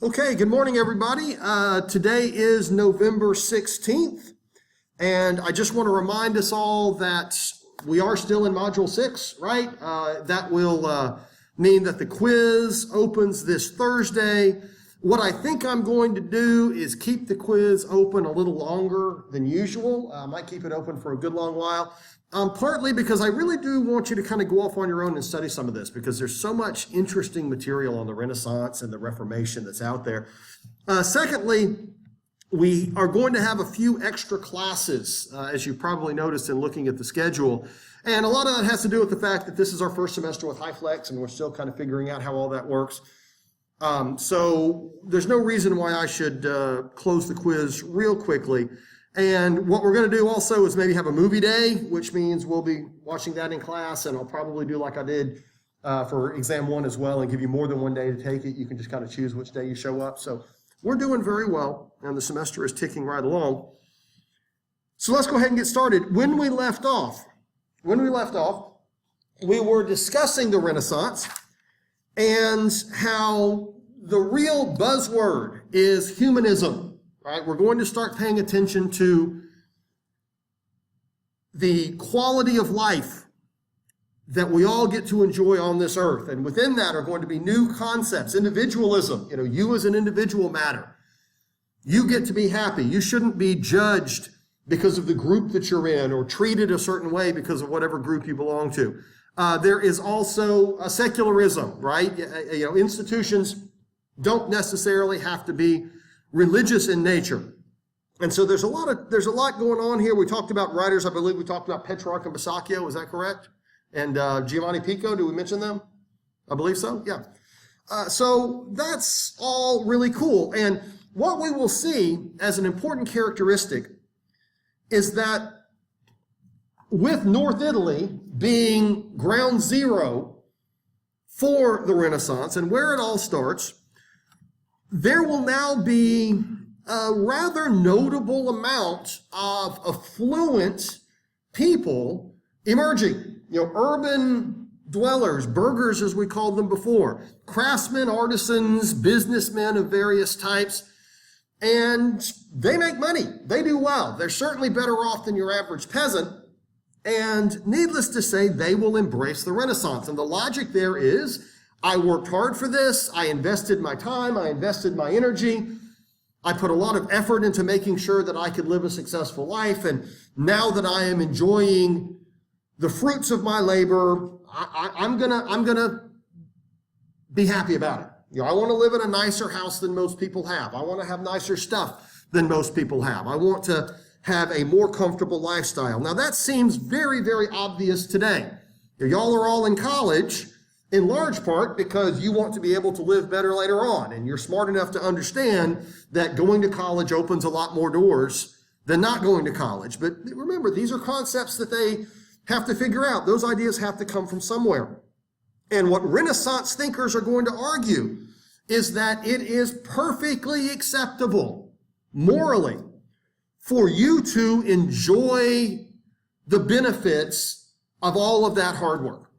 Okay, good morning, everybody. Today is November 16th, and I just want to remind us all that we are still in Module 6, right? That will mean that the quiz opens this Thursday. What I think I'm going to do is keep the quiz open a little longer than usual. I might keep it open for a good long while. Partly because I really do want you to kind of go off on your own and study some of this, because there's so much interesting material on the Renaissance and the Reformation that's out there. Secondly, we are going to have a few extra classes, as you probably noticed in looking at the schedule. And a lot of that has to do with the fact that this is our first semester with HighFlex, and we're still kind of figuring out how all that works. So there's no reason why I should close the quiz real quickly. And what we're going to do also is maybe have a movie day, which means we'll be watching that in class, and I'll probably do like I did for exam 1 as well and give you more than one day to take it. You can just kind of choose which day you show up. So we're doing very well, and the semester is ticking right along. So let's go ahead and get started. When we left off, we were discussing the Renaissance and how the real buzzword is humanism. Right, we're going to start paying attention to the quality of life that we all get to enjoy on this earth. And within that are going to be new concepts. Individualism, you as an individual matter. You get to be happy. You shouldn't be judged because of the group that you're in or treated a certain way because of whatever group you belong to. There is also a secularism, right? Institutions don't necessarily have to be religious in nature. And so there's a lot going on here. We talked about writers. I believe we talked about Petrarch and Boccaccio. Is that correct? And Giovanni Pico, did we mention them? I believe so, yeah. So that's all really cool. And what we will see as an important characteristic is that with North Italy being ground zero for the Renaissance and where it all starts, there will now be a rather notable amount of affluent people emerging. Urban dwellers, burghers as we called them before, craftsmen, artisans, businessmen of various types, and they make money. They do well. They're certainly better off than your average peasant, and needless to say, they will embrace the Renaissance. And the logic there is, I worked hard for this. I invested my time. I invested my energy. I put a lot of effort into making sure that I could live a successful life. And now that I am enjoying the fruits of my labor, I'm gonna be happy about it. I want to live in a nicer house than most people have. I want to have nicer stuff than most people have. I want to have a more comfortable lifestyle. Now that seems very, very obvious today. Y'all are all in college, in large part because you want to be able to live better later on. And you're smart enough to understand that going to college opens a lot more doors than not going to college. But remember, these are concepts that they have to figure out. Those ideas have to come from somewhere. And what Renaissance thinkers are going to argue is that it is perfectly acceptable morally for you to enjoy the benefits of all of that hard work.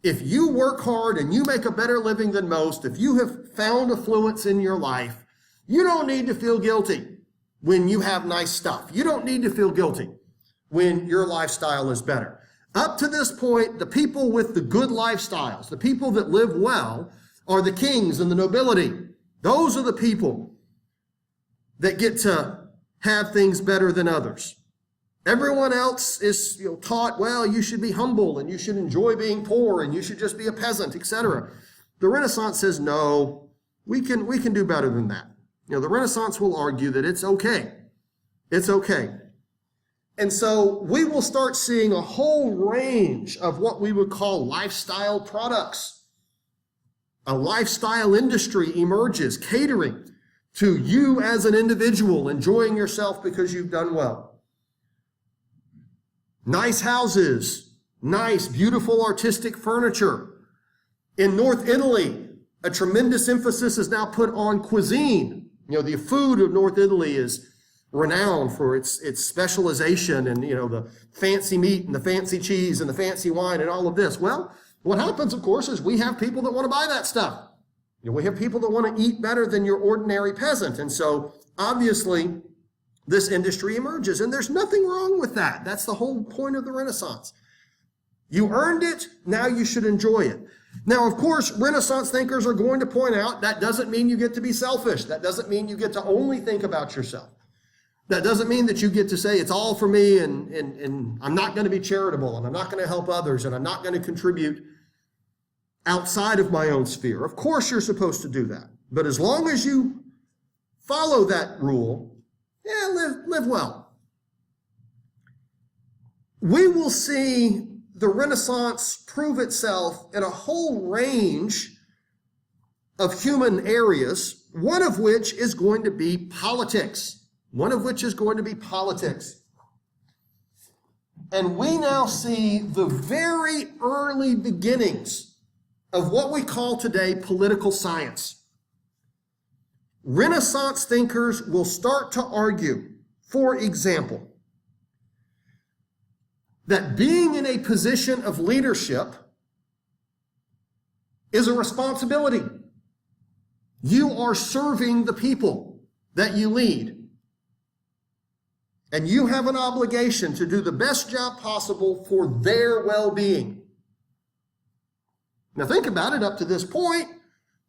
If you work hard and you make a better living than most, if you have found affluence in your life, you don't need to feel guilty when you have nice stuff. You don't need to feel guilty when your lifestyle is better. Up to this point, the people with the good lifestyles, the people that live well, are the kings and the nobility. Those are the people that get to have things better than others. Everyone else is taught, well, you should be humble and you should enjoy being poor and you should just be a peasant, etc. The Renaissance says, no, we can do better than that. The Renaissance will argue that it's okay. It's okay. And so we will start seeing a whole range of what we would call lifestyle products. A lifestyle industry emerges, catering to you as an individual, enjoying yourself because you've done well. Nice houses, nice, beautiful artistic furniture. In North Italy, a tremendous emphasis is now put on cuisine. The food of North Italy is renowned for its specialization and, the fancy meat and the fancy cheese and the fancy wine and all of this. Well, what happens, of course, is we have people that want to buy that stuff. We have people that want to eat better than your ordinary peasant. And so obviously this industry emerges, and there's nothing wrong with that. That's the whole point of the Renaissance. You earned it, now you should enjoy it. Now, of course, Renaissance thinkers are going to point out that doesn't mean you get to be selfish. That doesn't mean you get to only think about yourself. That doesn't mean that you get to say it's all for me and I'm not going to be charitable and I'm not going to help others and I'm not going to contribute outside of my own sphere. Of course, you're supposed to do that. But as long as you follow that rule, live well. We will see the Renaissance prove itself in a whole range of human areas, one of which is going to be politics. And we now see the very early beginnings of what we call today political science. Renaissance thinkers will start to argue, for example, that being in a position of leadership is a responsibility. You are serving the people that you lead. And you have an obligation to do the best job possible for their well-being. Now think about it, up to this point,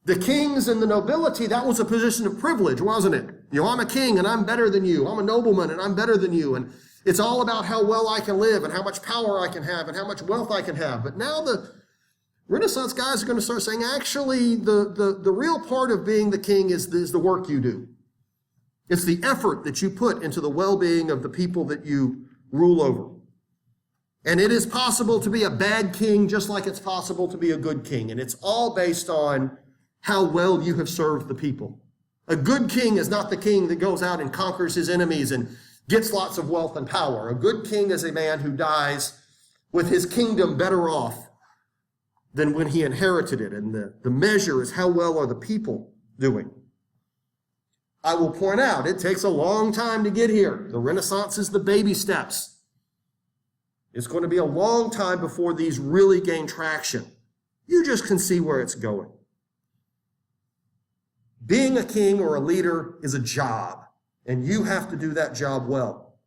the kings and the nobility, that was a position of privilege, wasn't it? I'm a king and I'm better than you. I'm a nobleman and I'm better than you. And it's all about how well I can live and how much power I can have and how much wealth I can have. But now the Renaissance guys are going to start saying, actually, the real part of being the king is the work you do. It's the effort that you put into the well-being of the people that you rule over. And it is possible to be a bad king just like it's possible to be a good king. And it's all based on how well you have served the people. A good king is not the king that goes out and conquers his enemies and gets lots of wealth and power. A good king is a man who dies with his kingdom better off than when he inherited it. And the measure is how well are the people doing. I will point out, it takes a long time to get here. The Renaissance is the baby steps. It's going to be a long time before these really gain traction. You just can see where it's going. Being a king or a leader is a job, and you have to do that job well.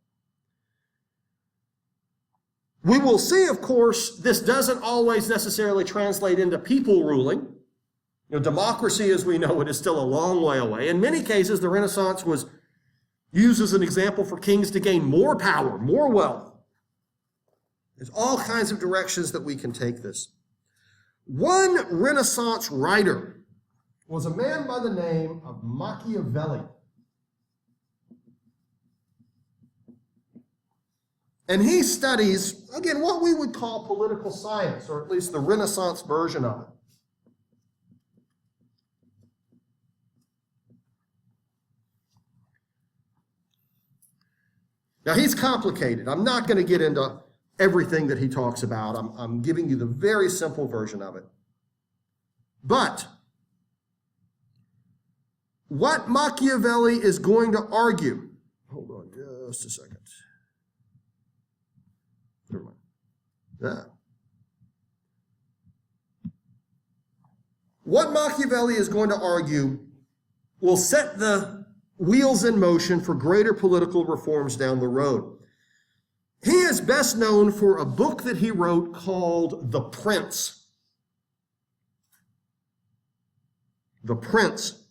We will see, of course, this doesn't always necessarily translate into people ruling. Democracy as we know it is still a long way away. In many cases, the Renaissance was used as an example for kings to gain more power, more wealth. There's all kinds of directions that we can take this. One Renaissance writer was a man by the name of Machiavelli. And he studies, again, what we would call political science, or at least the Renaissance version of it. Now, he's complicated. I'm not going to get into everything that he talks about. I'm giving you the very simple version of it. But what Machiavelli is going to argue, hold on just a second. Never mind. Yeah. What Machiavelli is going to argue will set the wheels in motion for greater political reforms down the road. He is best known for a book that he wrote called The Prince. The Prince.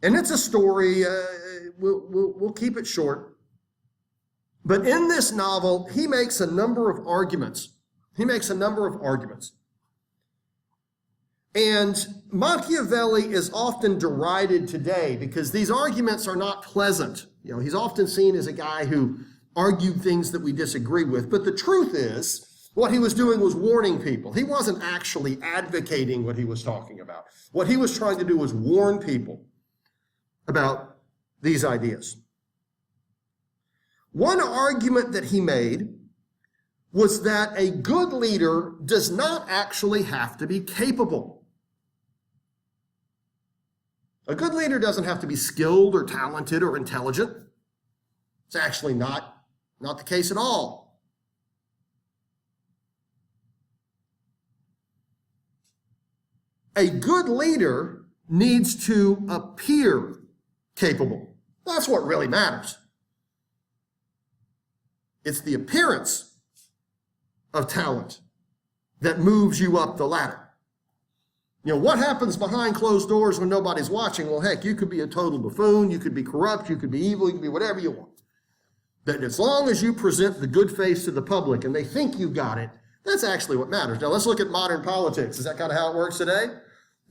And it's a story, we'll keep it short. But in this novel, he makes a number of arguments. And Machiavelli is often derided today because these arguments are not pleasant. He's often seen as a guy who argued things that we disagree with. But the truth is, what he was doing was warning people. He wasn't actually advocating what he was talking about. What he was trying to do was warn people about these ideas. One argument that he made was that a good leader does not actually have to be capable. A good leader doesn't have to be skilled or talented or intelligent. It's actually not the case at all. A good leader needs to appear capable. That's what really matters. It's the appearance of talent that moves you up the ladder. You know, what happens behind closed doors when nobody's watching? Well, heck, you could be a total buffoon, you could be corrupt, you could be evil, you could be whatever you want. But as long as you present the good face to the public and they think you got it, that's actually what matters. Now, let's look at modern politics. Is that kind of how it works today?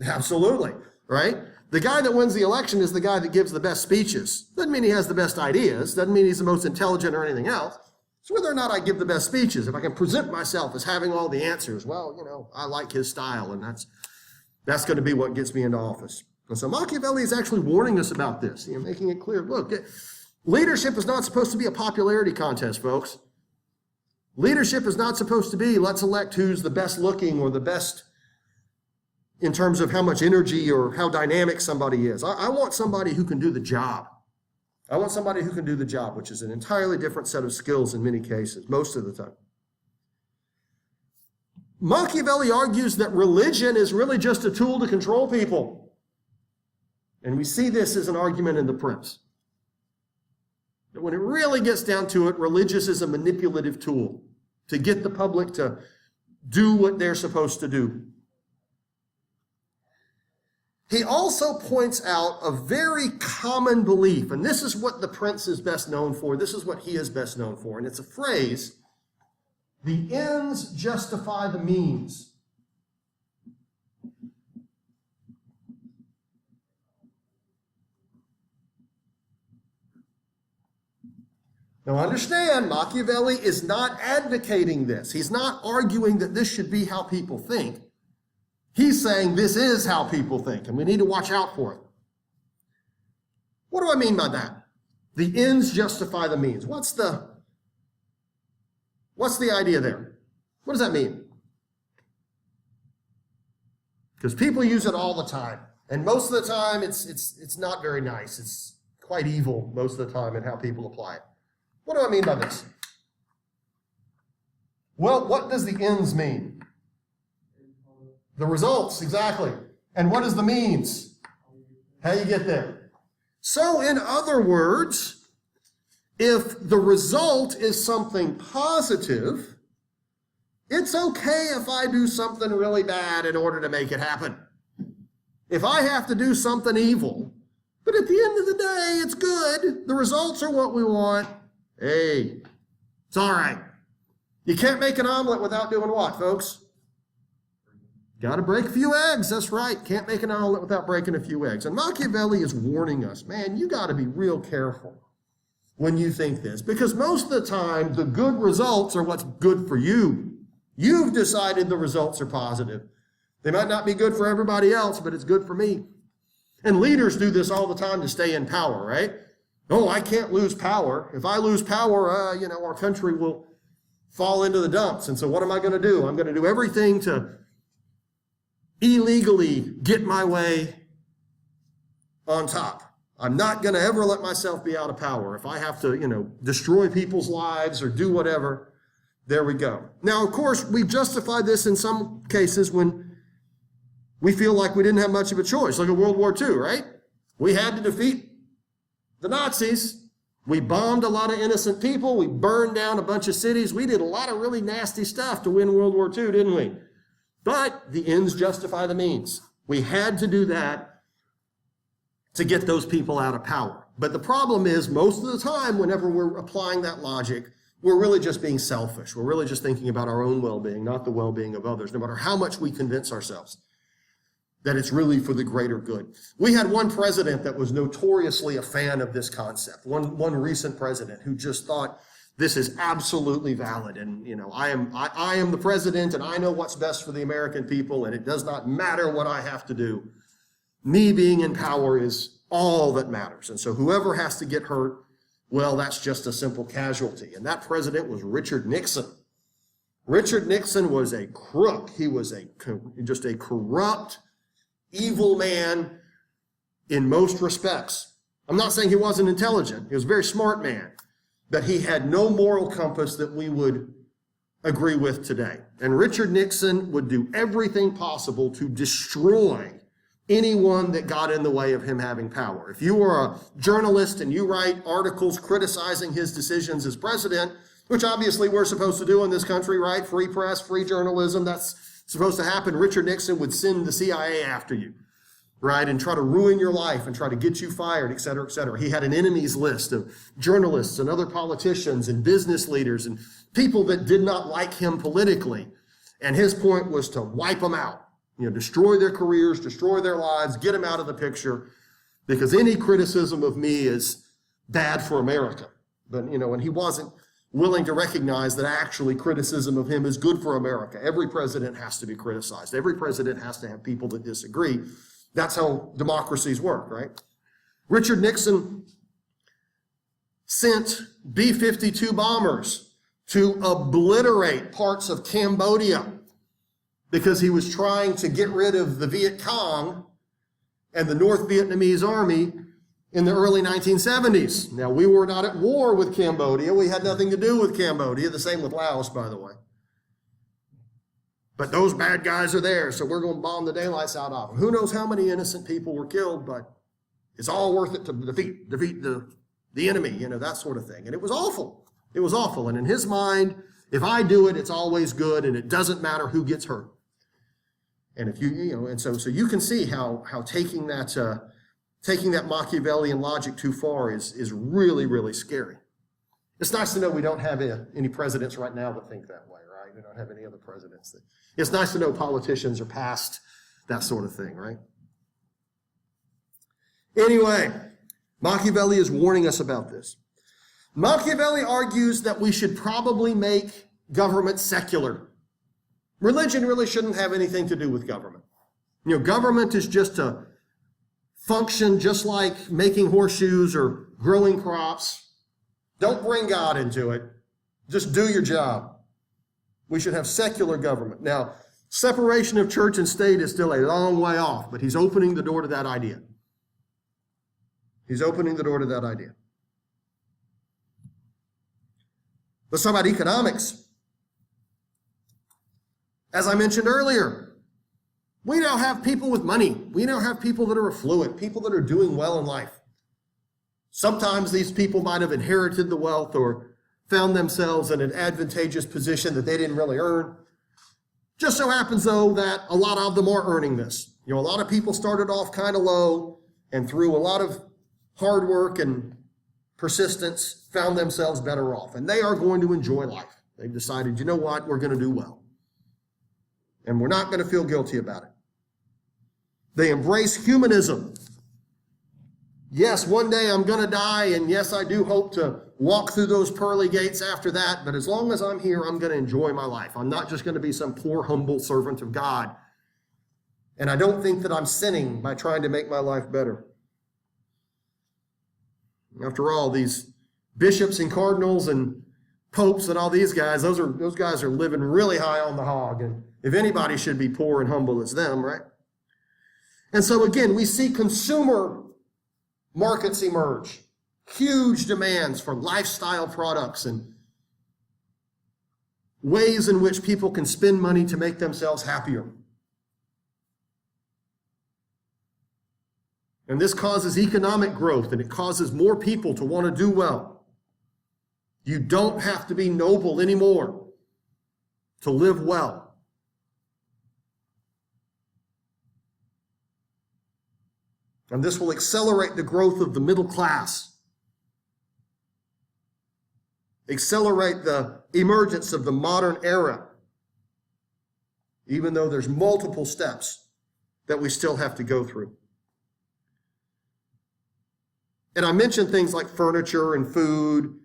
Absolutely, right? The guy that wins the election is the guy that gives the best speeches. Doesn't mean he has the best ideas, doesn't mean he's the most intelligent or anything else. It's whether or not I give the best speeches. If I can present myself as having all the answers, well, you know, I like his style, and that's going to be what gets me into office. And so Machiavelli is actually warning us about this, you know, making it clear. Look, leadership is not supposed to be a popularity contest, folks. Leadership is not supposed to be, let's elect who's the best looking or the best in terms of how much energy or how dynamic somebody is. I want somebody who can do the job. I want somebody who can do the job, which is an entirely different set of skills in many cases, most of the time. Machiavelli argues that religion is really just a tool to control people. And we see this as an argument in The Prince. That when it really gets down to it, religious is a manipulative tool to get the public to do what they're supposed to do. He also points out a very common belief, and this is what The Prince is best known for. This is what he is best known for, and it's a phrase: the ends justify the means. Now understand, Machiavelli is not advocating this. He's not arguing that this should be how people think. He's saying this is how people think, and we need to watch out for it. What do I mean by that? The ends justify the means. What's the idea there? What does that mean? Because people use it all the time, and most of the time it's not very nice. It's quite evil most of the time in how people apply it. What do I mean by this? Well, what does the ends mean? The results, exactly. And what is the means? How you get there. So, in other words, if the result is something positive, it's okay if I do something really bad in order to make it happen. If I have to do something evil, but at the end of the day, it's good, the results are what we want, hey, it's all right. You can't make an omelet without doing what, folks? Got to break a few eggs, that's right. Can't make an omelet without breaking a few eggs. And Machiavelli is warning us, man, you got to be real careful when you think this, because most of the time, the good results are what's good for you. You've decided the results are positive. They might not be good for everybody else, but it's good for me. And leaders do this all the time to stay in power, right? Oh, I can't lose power. If I lose power, our country will fall into the dumps. And so what am I going to do? I'm going to do everything to illegally get my way on top. I'm not going to ever let myself be out of power. If I have to, destroy people's lives or do whatever, there we go. Now, of course, we justify this in some cases when we feel like we didn't have much of a choice. Look at World War II, right? We had to defeat the Nazis. We bombed a lot of innocent people. We burned down a bunch of cities. We did a lot of really nasty stuff to win World War II, didn't we? But the ends justify the means. We had to do that to get those people out of power. But the problem is, most of the time, whenever we're applying that logic, we're really just being selfish. We're really just thinking about our own well-being, not the well-being of others, no matter how much we convince ourselves that it's really for the greater good. We had one president that was notoriously a fan of this concept, one recent president who just thought this is absolutely valid. And, I am the president and I know what's best for the American people, and it does not matter what I have to do. Me being in power is all that matters. And so whoever has to get hurt, well, that's just a simple casualty. And that president was Richard Nixon. Richard Nixon was a crook. He was just a corrupt, evil man in most respects. I'm not saying he wasn't intelligent. He was a very smart man. But he had no moral compass that we would agree with today. And Richard Nixon would do everything possible to destroy anyone that got in the way of him having power. If you are a journalist and you write articles criticizing his decisions as president, which obviously we're supposed to do in this country, right? Free press, free journalism, that's supposed to happen. Richard Nixon would send the CIA after you, right? And try to ruin your life and try to get you fired, et cetera, et cetera. He had an enemies list of journalists and other politicians and business leaders and people that did not like him politically. And his point was to wipe them out. Destroy their careers, destroy their lives, get them out of the picture, because any criticism of me is bad for America. But, and he wasn't willing to recognize that actually criticism of him is good for America. Every president has to be criticized. Every president has to have people that disagree. That's how democracies work, right? Richard Nixon sent B-52 bombers to obliterate parts of Cambodia because he was trying to get rid of the Viet Cong and the North Vietnamese army in the early 1970s. Now, we were not at war with Cambodia. We had nothing to do with Cambodia. The same with Laos, by the way. But those bad guys are there, so we're going to bomb the daylights out of them. Who knows how many innocent people were killed, but it's all worth it to defeat the enemy, that sort of thing. And it was awful. It was awful. And in his mind, if I do it, it's always good, and it doesn't matter who gets hurt. And if and so you can see how taking that Machiavellian logic too far is really, really scary. It's nice to know we don't have any presidents right now that think that way, right? We don't have any other presidents. It's nice to know politicians are past that sort of thing, right? Anyway, Machiavelli is warning us about this. Machiavelli argues that we should probably make government secular. Religion really shouldn't have anything to do with government. Government is just a function just like making horseshoes or growing crops. Don't bring God into it. Just do your job. We should have secular government. Now, separation of church and state is still a long way off, but he's opening the door to that idea. He's opening the door to that idea. Let's talk about economics. As I mentioned earlier, we now have people with money. We now have people that are affluent, people that are doing well in life. Sometimes these people might have inherited the wealth or found themselves in an advantageous position that they didn't really earn. Just so happens, though, that a lot of them are earning this. A lot of people started off kind of low and through a lot of hard work and persistence found themselves better off. And they are going to enjoy life. They've decided, you know what, we're going to do well. And we're not going to feel guilty about it. They embrace humanism. Yes, one day I'm going to die, and yes, I do hope to walk through those pearly gates after that, but as long as I'm here, I'm going to enjoy my life. I'm not just going to be some poor, humble servant of God. And I don't think that I'm sinning by trying to make my life better. After all, these bishops and cardinals and popes and all these guys, those guys are living really high on the hog, and if anybody should be poor and humble, it's them, right? And so again, we see consumer markets emerge. Huge demands for lifestyle products and ways in which people can spend money to make themselves happier. And this causes economic growth, and it causes more people to want to do well. You don't have to be noble anymore to live well. And this will accelerate the growth of the middle class, accelerate the emergence of the modern era, even though there's multiple steps that we still have to go through. And I mentioned things like furniture and food.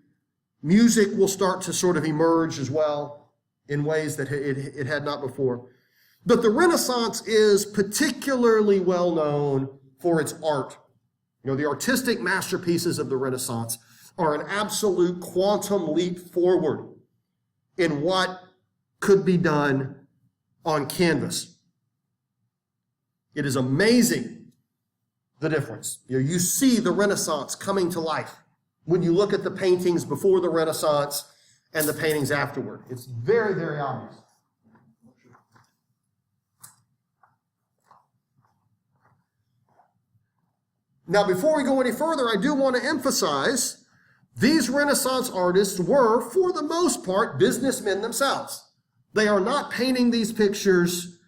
Music will start to sort of emerge as well in ways that it had not before. But the Renaissance is particularly well known for its art. The artistic masterpieces of the Renaissance are an absolute quantum leap forward in what could be done on canvas. It is amazing the difference. You see the Renaissance coming to life when you look at the paintings before the Renaissance and the paintings afterward. It's very, very obvious. Now, before we go any further, I do want to emphasize these Renaissance artists were, for the most part, businessmen themselves. They are not painting these pictures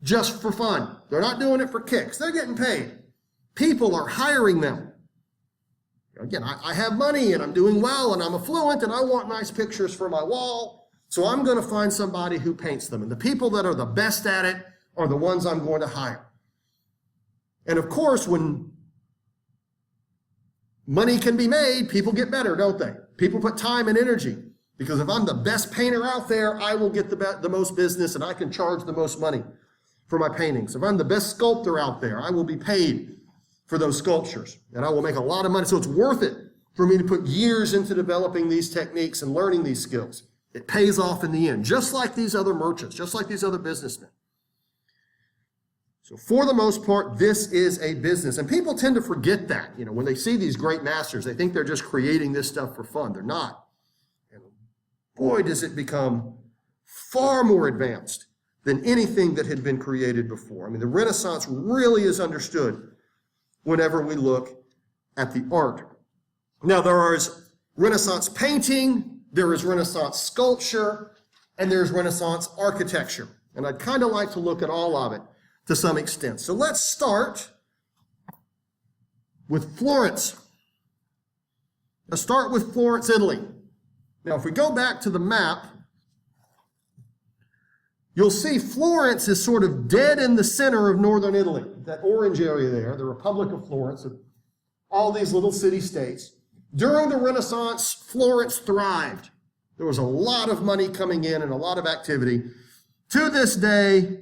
just for fun. They're not doing it for kicks. They're getting paid. People are hiring them. Again, I have money and I'm doing well and I'm affluent and I want nice pictures for my wall, so I'm going to find somebody who paints them. And the people that are the best at it are the ones I'm going to hire. And of course, when money can be made, people get better, don't they? People put time and energy, because if I'm the best painter out there, I will get the most business and I can charge the most money for my paintings. If I'm the best sculptor out there, I will be paid for those sculptures and I will make a lot of money. So it's worth it for me to put years into developing these techniques and learning these skills. It pays off in the end, just like these other merchants, just like these other businessmen. So for the most part, this is a business. And people tend to forget that. When they see these great masters, they think they're just creating this stuff for fun. They're not. And boy, does it become far more advanced than anything that had been created before. The Renaissance really is understood whenever we look at the art. Now, there is Renaissance painting, there is Renaissance sculpture, and there's Renaissance architecture. And I'd kind of like to look at all of it to some extent. So let's start with Florence. Let's start with Florence, Italy. Now, if we go back to the map, you'll see Florence is sort of dead in the center of northern Italy. That orange area there, the Republic of Florence, all these little city-states. During the Renaissance, Florence thrived. There was a lot of money coming in and a lot of activity. To this day,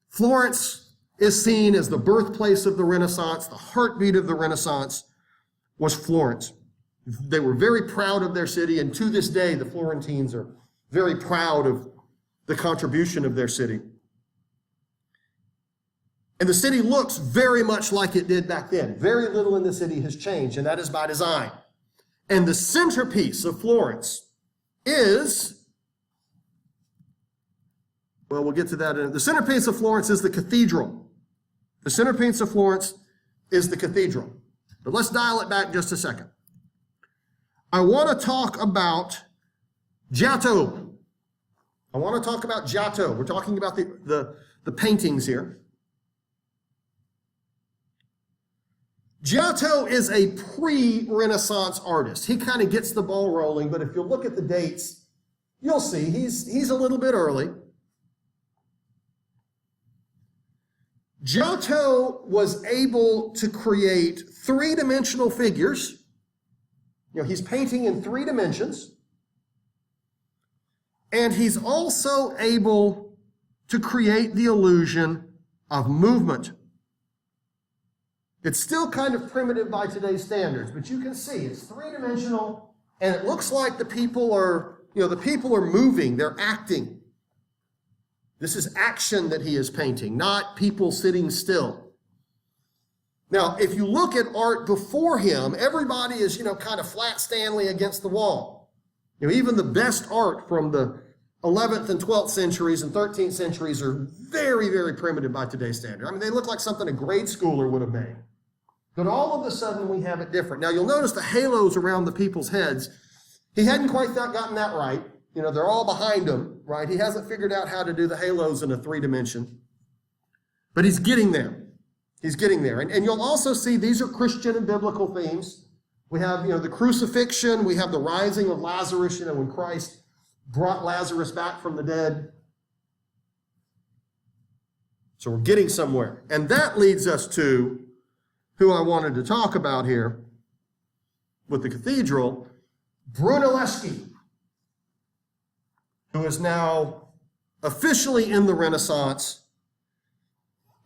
Florence is seen as the birthplace of the Renaissance. The heartbeat of the Renaissance was Florence. They were very proud of their city, and to this day, the Florentines are very proud of the contribution of their city. And the city looks very much like it did back then. Very little in the city has changed, and that is by design. And the centerpiece of Florence is, well, we'll get to that. The centerpiece of Florence is the cathedral. The centerpiece of Florence is the cathedral. But let's dial it back just a second. I want to talk about Giotto. I want to talk about Giotto. We're talking about the paintings here. Giotto is a pre-Renaissance artist. He kind of gets the ball rolling, but if you look at the dates, you'll see he's a little bit early. Giotto was able to create three-dimensional figures. He's painting in 3 dimensions. And he's also able to create the illusion of movement. It's still kind of primitive by today's standards, but you can see it's 3-dimensional, and it looks like the people are moving, they're acting. This is action that he is painting, not people sitting still. Now, if you look at art before him, everybody is, kind of flat Stanley against the wall. Even the best art from the 11th and 12th centuries and 13th centuries are very, very primitive by today's standard. They look like something a grade schooler would have made. But all of a sudden, we have it different. Now, you'll notice the halos around the people's heads. He hadn't quite gotten that right. They're all behind him, right? He hasn't figured out how to do the halos in a 3-dimension. But he's getting there. He's getting there. And you'll also see these are Christian and biblical themes. We have, the crucifixion. We have the rising of Lazarus, when Christ brought Lazarus back from the dead. So we're getting somewhere. And that leads us to who I wanted to talk about here with the cathedral, Brunelleschi, who is now officially in the Renaissance.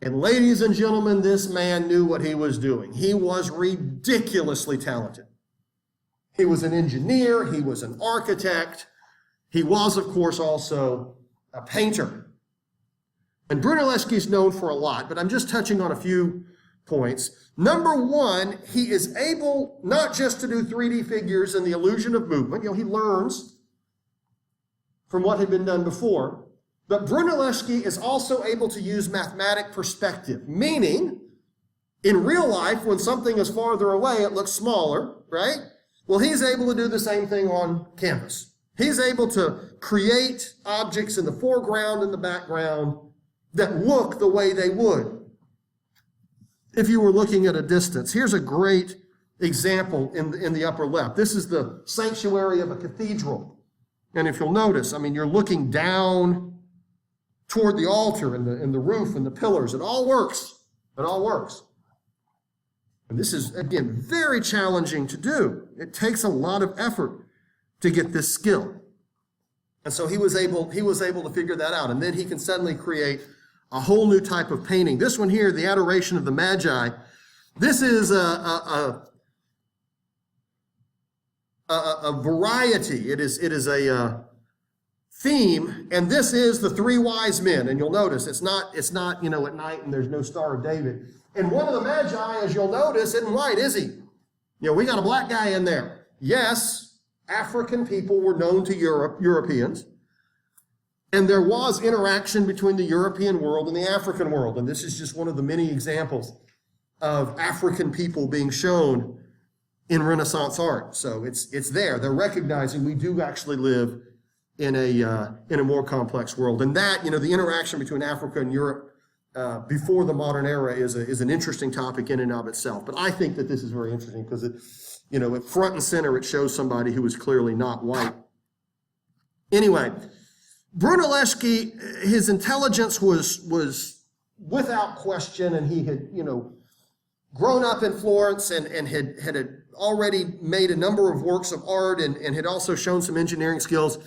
And ladies and gentlemen, this man knew what he was doing. He was ridiculously talented. He was an engineer. He was an architect. He was, of course, also a painter. And Brunelleschi is known for a lot, but I'm just touching on a few points. Number one, he is able not just to do 3D figures and the illusion of movement. He learns from what had been done before. But Brunelleschi is also able to use mathematic perspective, meaning in real life, when something is farther away, it looks smaller, right? Well, he's able to do the same thing on canvas. He's able to create objects in the foreground and the background that look the way they would if you were looking at a distance. Here's a great example in the upper left. This is the sanctuary of a cathedral. And if you'll notice, I mean, you're looking down toward the altar and the roof and the pillars. It all works. It all works. And this is, again, very challenging to do. It takes a lot of effort to get this skill. And so he was able to figure that out. And then he can suddenly create a whole new type of painting. This one here, the Adoration of the Magi, this is a variety. It is a theme, and this is the three wise men. And you'll notice it's not at night and there's no Star of David. And one of the Magi, as you'll notice, isn't white, is he? We got a black guy in there. Yes, African people were known to Europeans. And there was interaction between the European world and the African world. And this is just one of the many examples of African people being shown in Renaissance art. So it's there. They're recognizing we do actually live in a more complex world. And that, the interaction between Africa and Europe before the modern era is an interesting topic in and of itself. But I think that this is very interesting because at front and center, it shows somebody who is clearly not white. Anyway, Brunelleschi, his intelligence was without question, and he had, grown up in Florence and had already made a number of works of art and had also shown some engineering skills.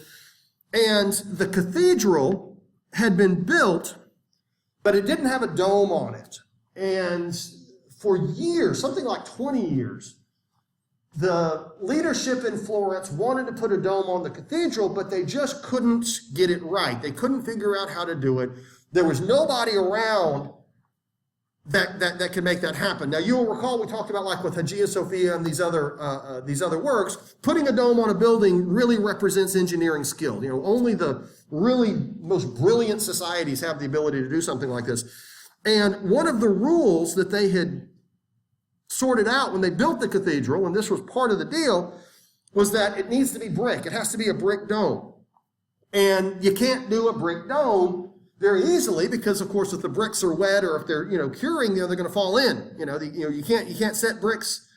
And the cathedral had been built, but it didn't have a dome on it. And for years, something like 20 years, the leadership in Florence wanted to put a dome on the cathedral, but they just couldn't get it right. They couldn't figure out how to do it. There was nobody around that could make that happen. Now, you'll recall we talked about, like with Hagia Sophia and these other works, putting a dome on a building really represents engineering skill. Only the really most brilliant societies have the ability to do something like this. And one of the rules that they had sorted out when they built the cathedral, and this was part of the deal, was that it needs to be brick. It has to be a brick dome. And you can't do a brick dome very easily because, of course, if the bricks are wet or if they're, curing, they're going to fall in. You can't set bricks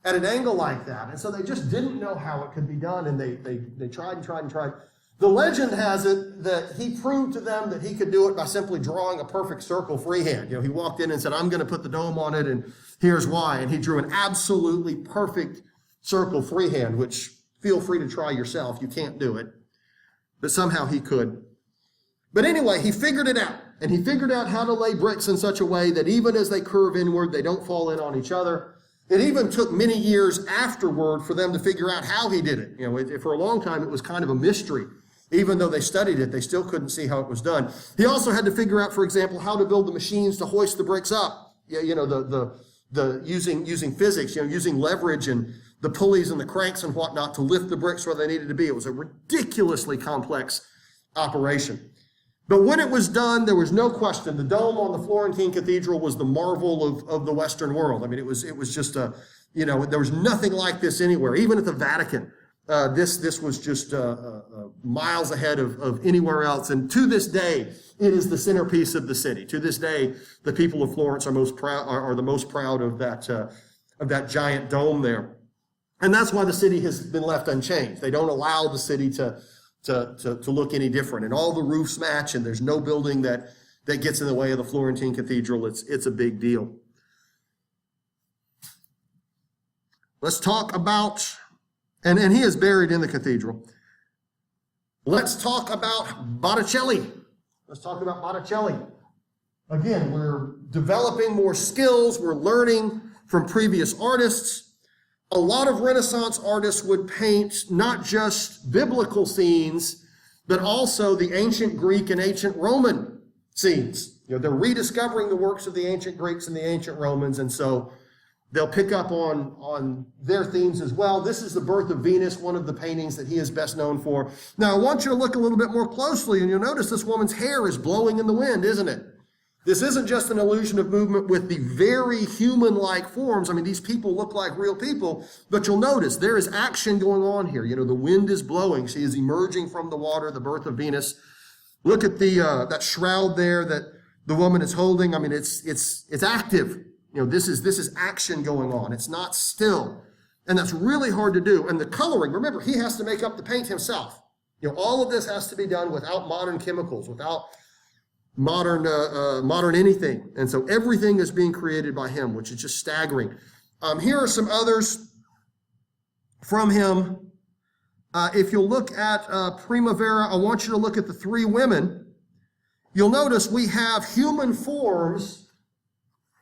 at an angle like that. And so they just didn't know how it could be done, and they tried and tried and tried. The legend has it that he proved to them that he could do it by simply drawing a perfect circle freehand. He walked in and said, I'm going to put the dome on it, and here's why. And he drew an absolutely perfect circle freehand, which feel free to try yourself. You can't do it. But somehow he could. But anyway, he figured it out. And he figured out how to lay bricks in such a way that even as they curve inward, they don't fall in on each other. It even took many years afterward for them to figure out how he did it. For a long time, it was kind of a mystery. Even though they studied it, they still couldn't see how it was done. He also had to figure out, for example, how to build the machines to hoist the bricks up. Using physics, using leverage and the pulleys and the cranks and whatnot to lift the bricks where they needed to be. It was a ridiculously complex operation. But when it was done, there was no question. The dome on the Florentine Cathedral was the marvel of the Western world. I mean, it was just there was nothing like this anywhere, even at the Vatican. This was just miles ahead of anywhere else. And to this day, it is the centerpiece of the city. To this day, the people of Florence are the most proud of that giant dome there. And that's why the city has been left unchanged. They don't allow the city to look any different. And all the roofs match, and there's no building that gets in the way of the Florentine Cathedral. It's a big deal. Let's talk about, and he is buried in the cathedral. Let's talk about Botticelli. Let's talk about Botticelli. Again, we're developing more skills. We're learning from previous artists. A lot of Renaissance artists would paint not just biblical scenes, but also the ancient Greek and ancient Roman scenes. They're rediscovering the works of the ancient Greeks and the ancient Romans, and so they'll pick up on their themes as well. This is the birth of Venus, one of the paintings that he is best known for. Now, I want you to look a little bit more closely, and you'll notice this woman's hair is blowing in the wind, isn't it? This isn't just an illusion of movement with the very human-like forms. I mean, these people look like real people, but you'll notice there is action going on here. You know, the wind is blowing. She is emerging from the water, the birth of Venus. Look at that shroud there that the woman is holding. I mean, it's active. You know, this is action going on. It's not still. And that's really hard to do. And the coloring, remember, he has to make up the paint himself. You know, all of this has to be done without modern chemicals, without modern anything. And so everything is being created by him, which is just staggering. Here are some others from him. If you'll look at Primavera, I want you to look at the three women. You'll notice we have human forms,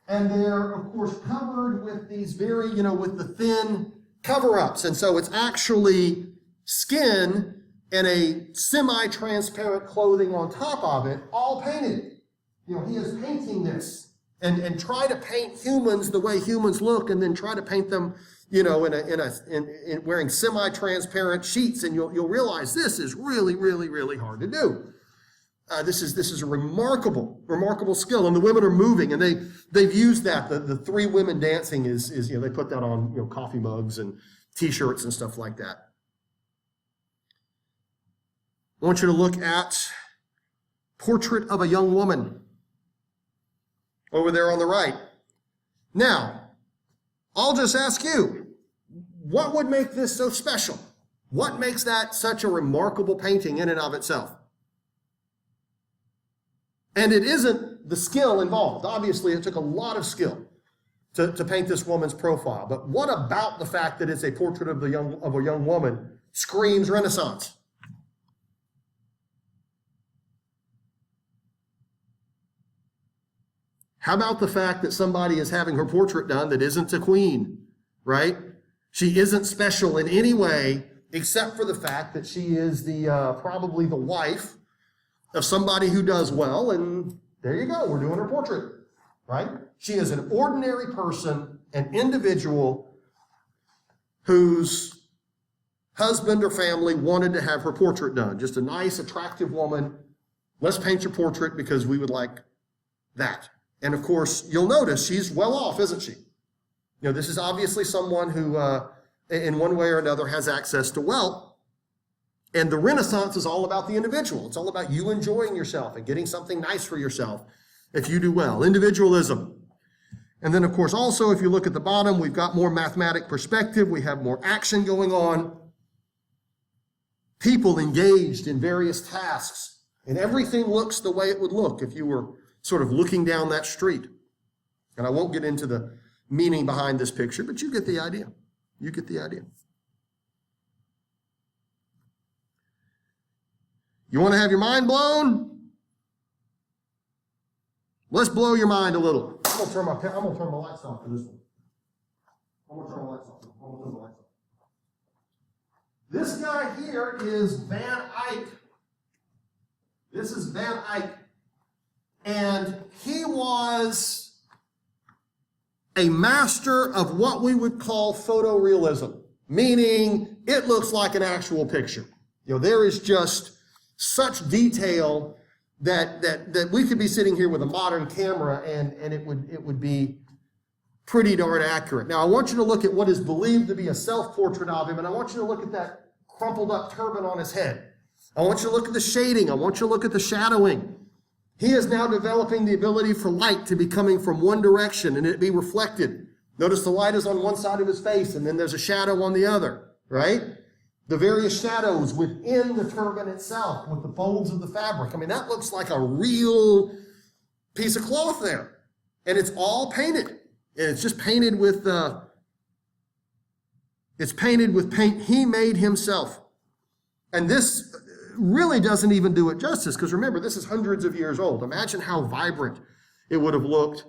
and they're, of course, covered with these very, with the thin cover-ups. And so it's actually skin and a semi-transparent clothing on top of it, all painted. You know, he is painting this and try to paint humans the way humans look, and then try to paint them, in wearing semi-transparent sheets, and you'll realize this is really, really, really hard to do. This is a remarkable skill, and the women are moving, and they've used that. The three women dancing is they put that on coffee mugs and T-shirts and stuff like that. I want you to look at Portrait of a Young Woman over there on the right. Now, I'll just ask you, what would make this so special? What makes that such a remarkable painting in and of itself? And it isn't the skill involved. Obviously, it took a lot of skill to paint this woman's profile. But what about the fact that it's a portrait of a young woman screams Renaissance? How about the fact that somebody is having her portrait done that isn't a queen, right? She isn't special in any way except for the fact that she is probably the wife of somebody who does well, and there you go, we're doing her portrait, right? She is an ordinary person, an individual whose husband or family wanted to have her portrait done. Just a nice, attractive woman. Let's paint your portrait because we would like that. And of course, you'll notice she's well off, isn't she? This is obviously someone who, in one way or another, has access to wealth. And the Renaissance is all about the individual. It's all about you enjoying yourself and getting something nice for yourself if you do well. Individualism. And then, of course, also, if you look at the bottom, we've got more mathematic perspective. We have more action going on. People engaged in various tasks. And everything looks the way it would look if you were sort of looking down that street. And I won't get into the meaning behind this picture, but you get the idea. You get the idea. You want to have your mind blown? Let's blow your mind a little. I'm going to turn my lights off for this one. I'm going to turn my lights off. This guy here is Van Eyck. This is Van Eyck. And he was a master of what we would call photorealism, meaning it looks like an actual picture. There is just such detail that we could be sitting here with a modern camera and it would be pretty darn accurate. Now, I want you to look at what is believed to be a self-portrait of him, and I want you to look at that crumpled up turban on his head. I want you to look at the shading. I want you to look at the shadowing. He is now developing the ability for light to be coming from one direction and it be reflected. Notice the light is on one side of his face and then there's a shadow on the other, right? The various shadows within the turban itself with the folds of the fabric. I mean, that looks like a real piece of cloth there. And it's all painted. And it's just painted with, paint he made himself. And this really doesn't even do it justice, because remember, this is hundreds of years old. Imagine how vibrant it would have looked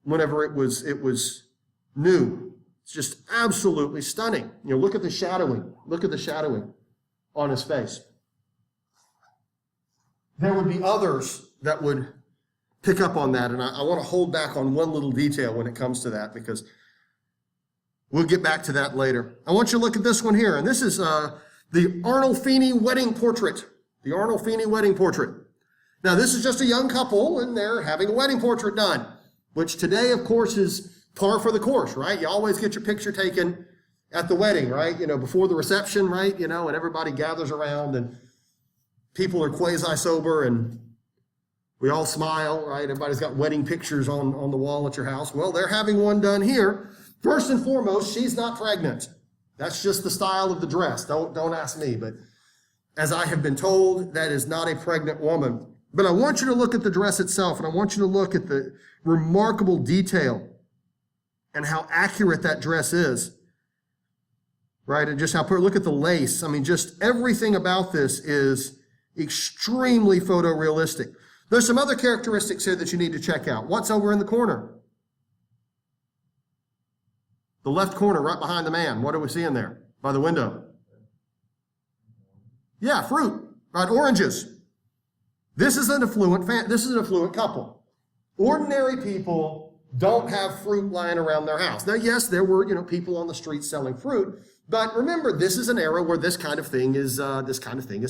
whenever it was new. It's just absolutely stunning. Look at the shadowing. Look at the shadowing on his face. There would be others that would pick up on that, and I want to hold back on one little detail when it comes to that, because we'll get back to that later. I want you to look at this one here, and this is the Arnolfini wedding portrait. The Arnolfini wedding portrait. Now, this is just a young couple, and they're having a wedding portrait done, which today, of course, is par for the course, right? You always get your picture taken at the wedding, right? Before the reception, right? And everybody gathers around, and people are quasi-sober, and we all smile, right? Everybody's got wedding pictures on the wall at your house. Well, they're having one done here. First and foremost, she's not pregnant. That's just the style of the dress. Don't ask me, but as I have been told, that is not a pregnant woman. But I want you to look at the dress itself, and I want you to look at the remarkable detail and how accurate that dress is, right? And just look at the lace. I mean, just everything about this is extremely photorealistic. There's some other characteristics here that you need to check out. What's over in the corner? The left corner, right behind the man. What are we seeing there by the window? Yeah, fruit, right? Oranges. This is an affluent couple. Ordinary people don't have fruit lying around their house. Now, yes, there were, people on the streets selling fruit, but remember, this is an era where this kind of thing is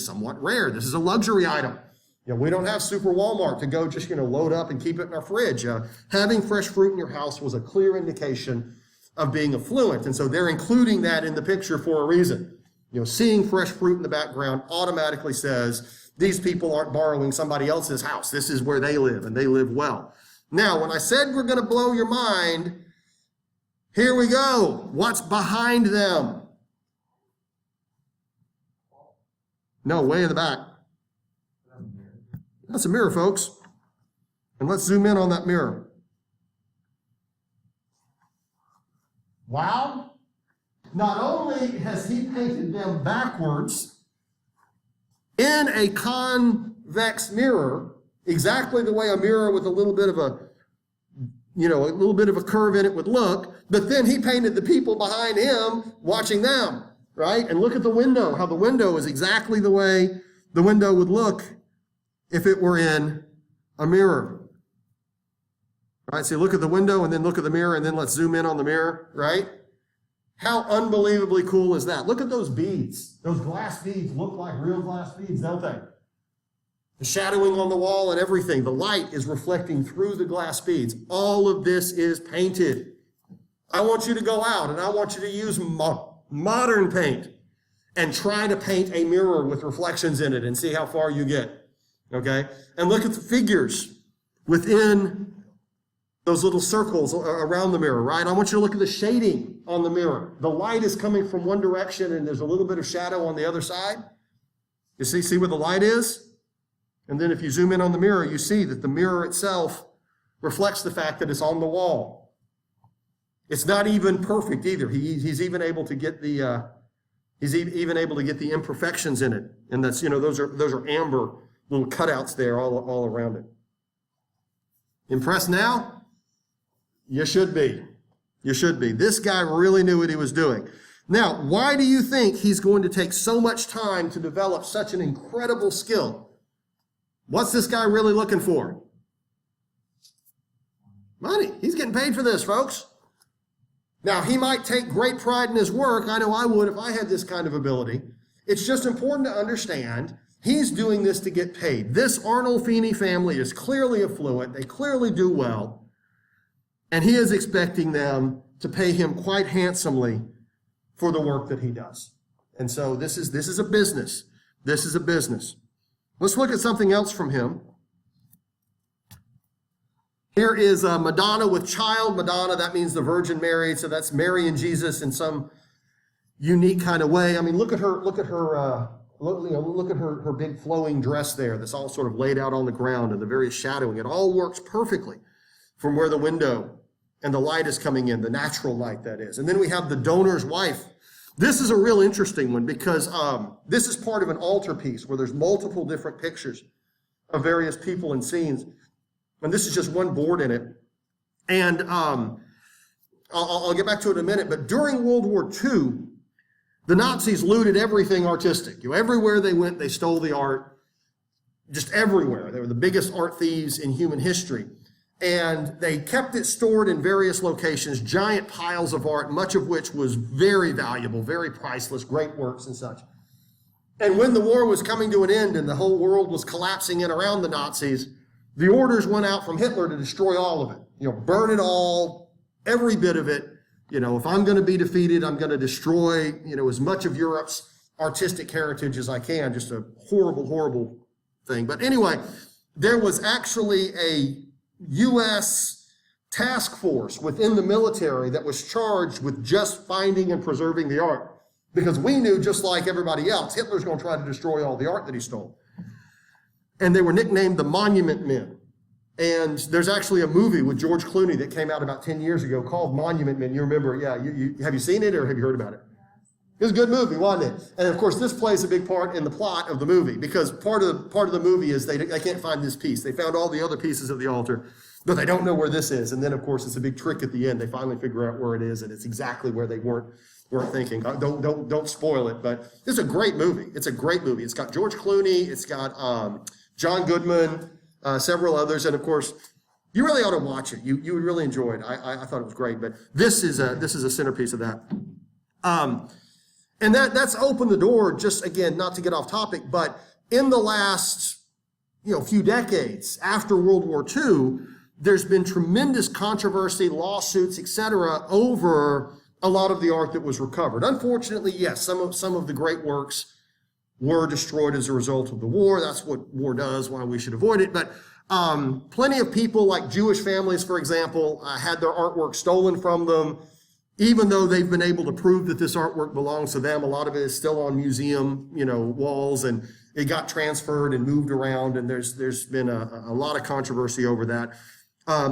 somewhat rare. This is a luxury item. We don't have Super Walmart to go just, load up and keep it in our fridge. Having fresh fruit in your house was a clear indication of being affluent, and so they're including that in the picture for a reason. Seeing fresh fruit in the background automatically says, these people aren't borrowing somebody else's house. This is where they live, and they live well. Now, when I said we're going to blow your mind, here we go. What's behind them? No, way in the back. That's a mirror, folks. And let's zoom in on that mirror. Wow. Not only has he painted them backwards in a convex mirror, exactly the way a mirror with a little bit of a curve in it would look, but then he painted the people behind him watching them, right? And look at the window, how the window is exactly the way the window would look if it were in a mirror. Right? So look at the window and then look at the mirror, and then let's zoom in on the mirror, right? How unbelievably cool is that? Look at those beads. Those glass beads look like real glass beads, don't they? The shadowing on the wall and everything. The light is reflecting through the glass beads. All of this is painted. I want you to go out and I want you to use modern paint and try to paint a mirror with reflections in it and see how far you get. Okay? And look at the figures within those little circles around the mirror, right? I want you to look at the shading on the mirror. The light is coming from one direction and there's a little bit of shadow on the other side. You see where the light is? And then if you zoom in on the mirror, you see that the mirror itself reflects the fact that it's on the wall. It's not even perfect either. He's even able to get the imperfections in it. And that's, those are amber little cutouts there all around it. Impressed now? You should be. You should be. This guy really knew what he was doing. Now, why do you think he's going to take so much time to develop such an incredible skill? What's this guy really looking for? Money. He's getting paid for this, folks. Now, he might take great pride in his work. I know I would if I had this kind of ability. It's just important to understand he's doing this to get paid. This Arnolfini family is clearly affluent. They clearly do well. And he is expecting them to pay him quite handsomely for the work that he does. And so this is a business. This is a business. Let's look at something else from him. Here is Madonna with child. Madonna, that means the Virgin Mary. So that's Mary and Jesus in some unique kind of way. I mean, look at her big flowing dress there that's all sort of laid out on the ground and the various shadowing. It all works perfectly from where the window and the light is coming in, the natural light that is. And then we have the donor's wife. This is a real interesting one because this is part of an altarpiece where there's multiple different pictures of various people and scenes. And this is just one board in it. And I'll get back to it in a minute, but during World War II, the Nazis looted everything artistic. Everywhere they went, they stole the art. just everywhere. They were the biggest art thieves in human history. And they kept it stored in various locations, giant piles of art, much of which was very valuable, very priceless, great works and such. And when the war was coming to an end and the whole world was collapsing in around the Nazis, the orders went out from Hitler to destroy all of it. Burn it all, every bit of it. If I'm going to be defeated, I'm going to destroy, as much of Europe's artistic heritage as I can. Just a horrible, horrible thing. But anyway, there was actually a U.S. task force within the military that was charged with just finding and preserving the art. Because we knew, just like everybody else, Hitler's going to try to destroy all the art that he stole. And they were nicknamed the Monument Men. And there's actually a movie with George Clooney that came out about 10 years ago called Monument Men. You remember, yeah, have you seen it or have you heard about it? It was a good movie, wasn't it? And of course, this plays a big part in the plot of the movie, because part of the movie is they can't find this piece. They found all the other pieces of the altar, but they don't know where this is. And then, of course, it's a big trick at the end. They finally figure out where it is, and it's exactly where they weren't thinking. Don't spoil it, but it's a great movie. It's a great movie. It's got George Clooney. It's got John Goodman, several others, and of course, you really ought to watch it. You would really enjoy it. I thought it was great, but this is a centerpiece of that. And that's opened the door, just again, not to get off topic, but in the last few decades after World War II, there's been tremendous controversy, lawsuits, etc., over a lot of the art that was recovered. Unfortunately, yes, some of the great works were destroyed as a result of the war. That's what war does, why we should avoid it. But plenty of people, like Jewish families, for example, had their artwork stolen from them. Even though they've been able to prove that this artwork belongs to them, a lot of it is still on museum, walls, and it got transferred and moved around, and there's been a lot of controversy over that.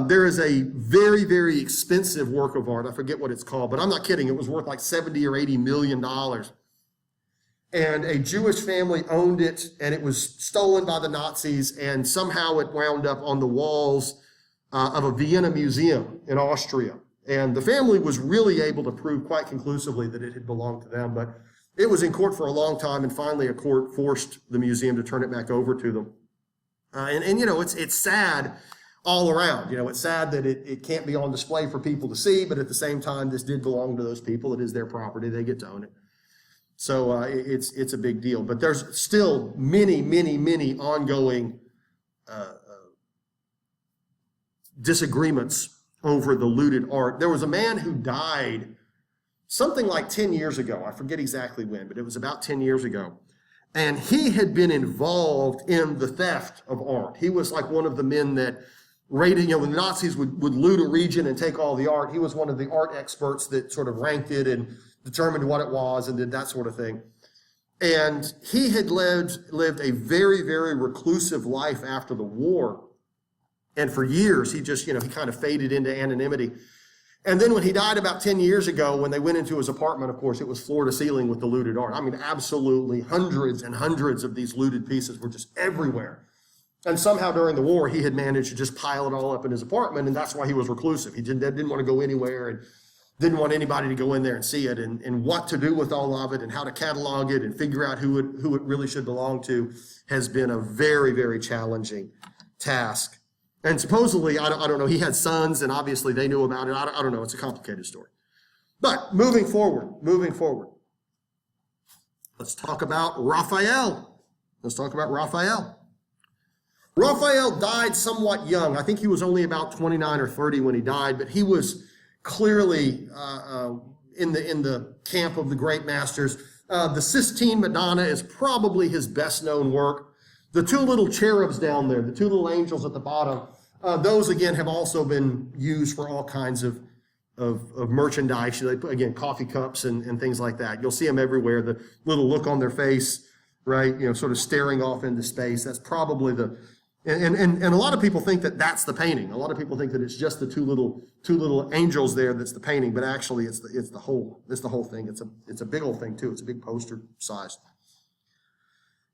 There is a very, very expensive work of art. I forget what it's called, but I'm not kidding. It was worth like $70 or $80 million. And a Jewish family owned it, and it was stolen by the Nazis, and somehow it wound up on the walls of a Vienna museum in Austria. And the family was really able to prove quite conclusively that it had belonged to them, but it was in court for a long time, and finally a court forced the museum to turn it back over to them. It's sad all around. It's sad that it can't be on display for people to see, but at the same time, this did belong to those people. It is their property. They get to own it. So it's a big deal. But there's still many, many, many ongoing disagreements over the looted art. There was a man who died something like 10 years ago. I forget exactly when, but it was about 10 years ago. And he had been involved in the theft of art. He was like one of the men that raided, when the Nazis would loot a region and take all the art, he was one of the art experts that sort of ranked it and determined what it was and did that sort of thing. And he had lived a very, very reclusive life after the war. And for years, he just, he kind of faded into anonymity. And then when he died about 10 years ago, when they went into his apartment, of course, it was floor to ceiling with the looted art. I mean, absolutely hundreds and hundreds of these looted pieces were just everywhere. And somehow during the war, he had managed to just pile it all up in his apartment, and that's why he was reclusive. He didn't want to go anywhere and didn't want anybody to go in there and see it, and what to do with all of it and how to catalog it and figure out who it really should belong to has been a very, very challenging task. And supposedly, I don't know, he had sons, and obviously they knew about it. I don't know, it's a complicated story. But moving forward, let's talk about Raphael. Raphael died somewhat young. I think he was only about 29 or 30 when he died, but he was clearly in the camp of the great masters. The Sistine Madonna is probably his best known work. The two little cherubs down there, the two little angels at the bottom, those again have also been used for all kinds of merchandise. They put, again, coffee cups and things like that. You'll see them everywhere. The little look on their face, right? Sort of staring off into space. That's probably and a lot of people think that that's the painting. A lot of people think that it's just the two little angels there that's the painting, but actually it's the whole thing. It's a big old thing too. It's a big poster size.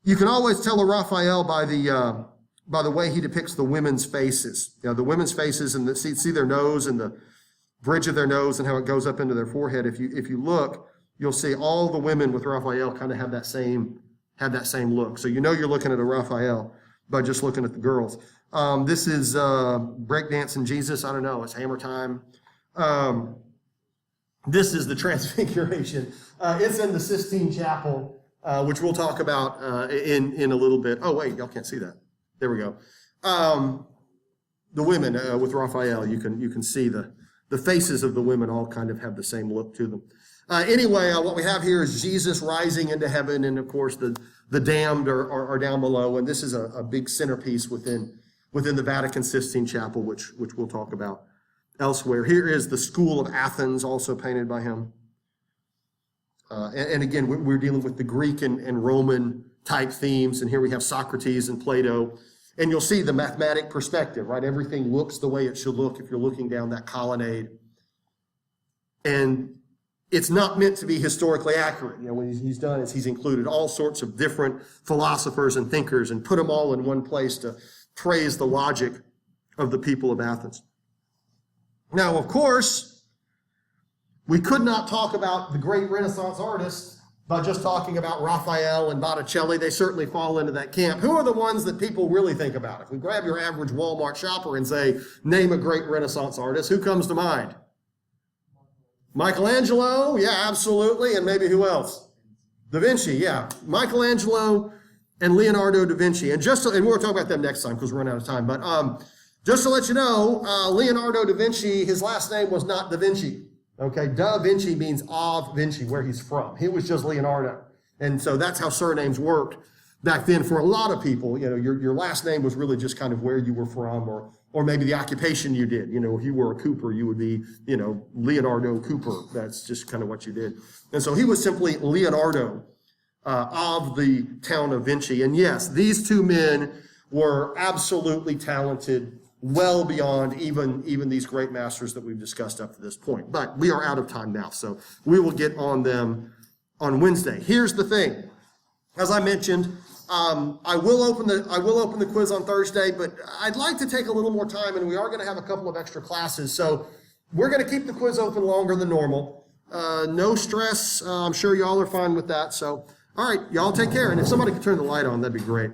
You can always tell a Raphael by the way he depicts the women's faces. The women's faces, and see their nose and the bridge of their nose and how it goes up into their forehead. If you look, you'll see all the women with Raphael kind of have that same look. So you're looking at a Raphael. by just looking at the girls. This is breakdancing Jesus. I don't know. It's hammer time. This is the Transfiguration. It's in the Sistine Chapel, which we'll talk about in a little bit. Oh, wait, y'all can't see that. There we go. The women with Raphael, you can see the faces of the women all kind of have the same look to them. Anyway, what we have here is Jesus rising into heaven, and of course the damned are down below, and this is a big centerpiece within the Vatican Sistine Chapel, which we'll talk about elsewhere. Here is the School of Athens, also painted by him. And again, we're dealing with the Greek and Roman type themes, and here we have Socrates and Plato. And you'll see the mathematic perspective, right? Everything looks the way it should look if you're looking down that colonnade. And it's not meant to be historically accurate. What he's done is he's included all sorts of different philosophers and thinkers and put them all in one place to praise the logic of the people of Athens. Now, of course, we could not talk about the great Renaissance artists by just talking about Raphael and Botticelli. They certainly fall into that camp. Who are the ones that people really think about? If we grab your average Walmart shopper and say, name a great Renaissance artist, who comes to mind? Michelangelo? Yeah, absolutely. And maybe who else? Da Vinci, yeah. Michelangelo and Leonardo da Vinci. And we'll talk about them next time because we're running out of time. But just to let you know, Leonardo da Vinci, his last name was not Da Vinci. Okay, Da Vinci means of Vinci, where he's from. He was just Leonardo. And so that's how surnames worked back then for a lot of people. Your last name was really just kind of where you were from or maybe the occupation you did. If you were a cooper, you would be, Leonardo Cooper. That's just kind of what you did. And so he was simply Leonardo of the town of Vinci. And yes, these two men were absolutely talented, well beyond even these great masters that we've discussed up to this point. But we are out of time now, so we will get on them on Wednesday. Here's the thing. As I mentioned, I will open the quiz on Thursday, but I'd like to take a little more time, and we are going to have a couple of extra classes. So we're going to keep the quiz open longer than normal. No stress. I'm sure y'all are fine with that. So, all right, y'all take care. And if somebody could turn the light on, that'd be great.